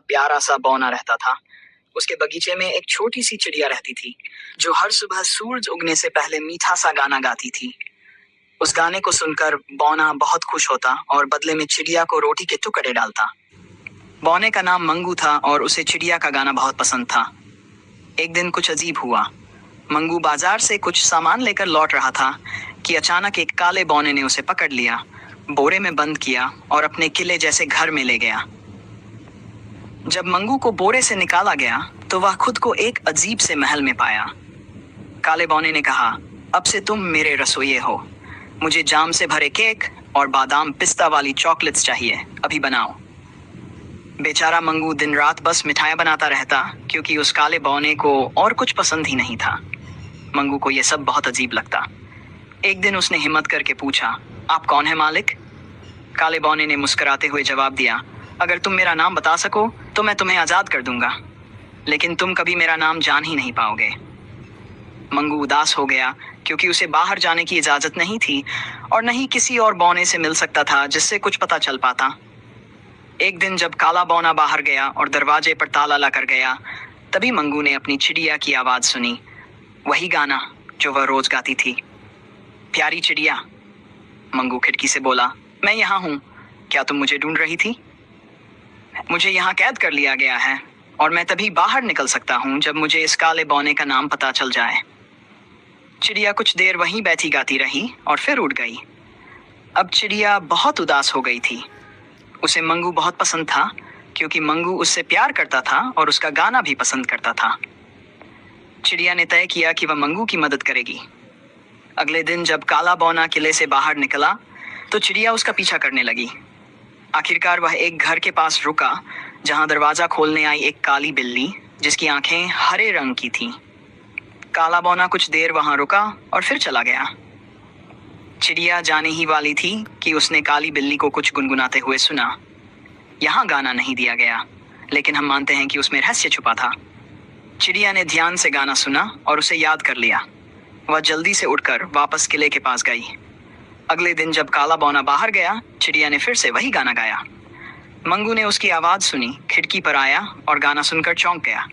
प्यारा सा बौना रहता था। उसके बगीचे में एक छोटी सी चिड़िया रहती थी जो हर सुबह सूरज उगने से पहले मीठा सा गाना गाती थी। उस गाने को सुनकर बौना बहुत खुश होता और बदले में चिड़िया को रोटी के टुकड़े डालता। बौने का नाम मंगू था और उसे चिड़िया का गाना बहुत पसंद था। एक दिन कुछ अजीब हुआ। मंगू बाजार से कुछ सामान लेकर लौट रहा था कि अचानक एक काले बौने ने उसे पकड़ लिया, बोरे में बंद किया और अपने किले जैसे घर में ले गया। जब मंगू को बोरे से निकाला गया तो वह खुद को एक अजीब से महल में पाया। काले बौने ने कहा, अब से तुम मेरे रसोइये हो। मुझे जाम से भरे केक और बादाम पिस्ता वाली चॉकलेट्स चाहिए, अभी बनाओ। बेचारा मंगू दिन रात बस मिठाइयाँ बनाता रहता क्योंकि उस काले बौने को और कुछ पसंद ही नहीं था। मंगू को यह सब बहुत अजीब लगता। एक दिन उसने हिम्मत करके पूछा, आप कौन है मालिक? काले बौने ने मुस्कुराते हुए जवाब दिया, अगर तुम मेरा नाम बता सको तो मैं तुम्हें आज़ाद कर दूंगा, लेकिन तुम कभी मेरा नाम जान ही नहीं पाओगे। मंगू उदास हो गया क्योंकि उसे बाहर जाने की इजाज़त नहीं थी और न ही किसी और बौने से मिल सकता था जिससे कुछ पता चल पाता। एक दिन जब काला बौना बाहर गया और दरवाजे पर ताला लगा गया, तभी मंगू ने अपनी चिड़िया की आवाज़ सुनी, वही गाना जो वह रोज गाती थी। प्यारी चिड़िया, मंगू खिड़की से बोला, मैं यहाँ हूँ, क्या तुम मुझे ढूंढ रही थी? मुझे यहाँ कैद कर लिया गया है और मैं तभी बाहर निकल सकता हूँ जब मुझे इस काले बौने का नाम पता चल जाए। चिड़िया कुछ देर वहीं बैठी गाती रही और फिर उड़ गई। अब चिड़िया बहुत उदास हो गई थी। उसे मंगू बहुत पसंद था क्योंकि मंगू उससे प्यार करता था और उसका गाना भी पसंद करता था। चिड़िया ने तय किया कि वह मंगू की मदद करेगी। अगले दिन जब काला बौना किले से बाहर निकला तो चिड़िया उसका पीछा करने लगी। आखिरकार वह एक घर के पास रुका जहां दरवाजा खोलने आई एक काली बिल्ली जिसकी आंखें हरे रंग की थीं। काला बौना कुछ देर वहां रुका और फिर चला गया। चिड़िया जाने ही वाली थी कि उसने काली बिल्ली को कुछ गुनगुनाते हुए सुना। यहाँ गाना नहीं दिया गया, लेकिन हम मानते हैं कि उसमें रहस्य छुपा था। चिड़िया ने ध्यान से गाना सुना और उसे याद कर लिया। वह जल्दी से उठकर वापस किले के पास गई। अगले दिन जब काला बौना बाहर गया, चिड़िया ने फिर से वही गाना गाया। मंगू ने उसकी आवाज़ सुनी, खिड़की पर आया और गाना सुनकर चौंक गया।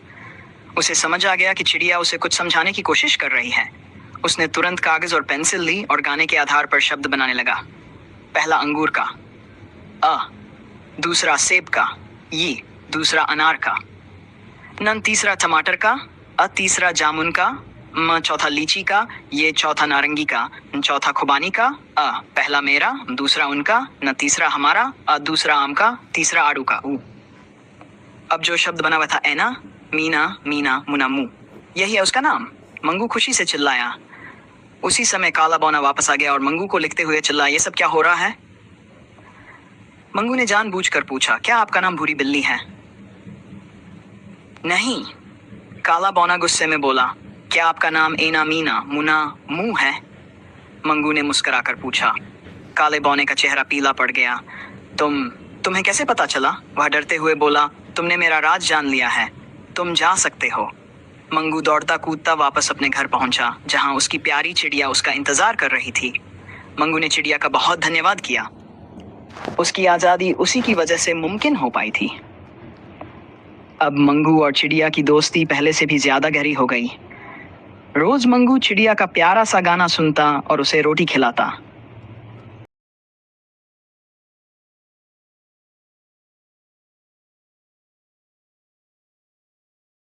उसे समझ आ गया कि चिड़िया उसे कुछ समझाने की कोशिश कर रही है। उसने तुरंत कागज़ और पेंसिल ली और गाने के आधार पर शब्द बनाने लगा। पहला अंगूर का, अ। दूसरा सेब का, ये। दूसरा अनार का, नन। तीसरा टमाटर का, अ। तीसरा जामुन का, म। चौथा लीची का, ये। चौथा नारंगी का, चौथा खुबानी का, अ। पहला मेरा, दूसरा उनका, न। तीसरा हमारा, अ। दूसरा आम का, तीसरा आड़ू का, ऊ। अब जो शब्द बना हुआ था, ऐना, मीना, मीना, मुना, मुंह, यही है उसका नाम। मंगू खुशी से चिल्लाया। उसी समय काला बौना वापस आ गया और मंगू को लिखते हुए चिल्लाया, ये सब क्या हो रहा है? मंगू ने जानबूझकर पूछा, क्या आपका नाम भूरी बिल्ली है? नहीं, काला बौना गुस्से में बोला, क्या आपका नाम एना, मीना, मुना, मुंह है? मंगू ने मुस्कुराकर पूछा। काले बौने का चेहरा पीला पड़ गया। तुम्हें कैसे पता चला? वह डरते हुए बोला, तुमने मेरा राज जान लिया है, तुम जा सकते हो। मंगू दौड़ता कूदता वापस अपने घर पहुंचा जहां उसकी प्यारी चिड़िया उसका इंतजार कर रही थी। मंगू ने चिड़िया का बहुत धन्यवाद किया। उसकी आज़ादी उसी की वजह से मुमकिन हो पाई थी। अब मंगू और चिड़िया की दोस्ती पहले से भी ज्यादा गहरी हो गई। रोज मंगू चिड़िया का प्यारा सा गाना सुनता और उसे रोटी खिलाता।